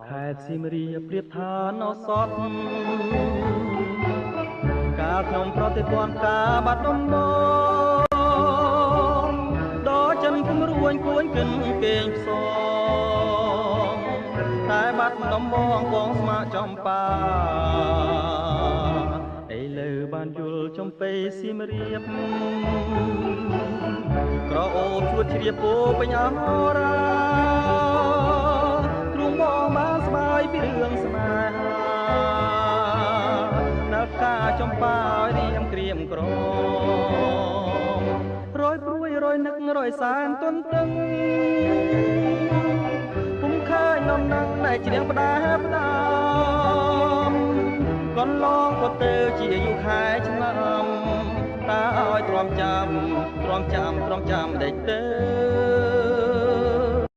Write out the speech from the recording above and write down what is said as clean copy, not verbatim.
ខេត្តសៀមរាបប្រៀបថាណោសតកាលខ្ញុំប្រតិព័ន្ធការបាត់ដំបងដល់ចិនគំរួញគួនគិនគេងផ្សងតែបាត់ដំបងបងស្មាចំបាឥឡូវបានយល់ចំពេសៀមរាបក្រអូបជួតជ្រាបពោពេញអរាទ្រូងបងបានស្បាយពីរឿងស្នេហានៅការចំបាឲ្យរៀមក្រៀមក្រមរយព្រួយរយនឹករយសានទន្ទឹងពុំឃើញនំនឹងតែជ្រៀងផ្ដាផ្ដាំកន្លងក៏ទៅជាអាយុខែឆ្នាំតាឲ្យទ្រាំចាំដេចទៅ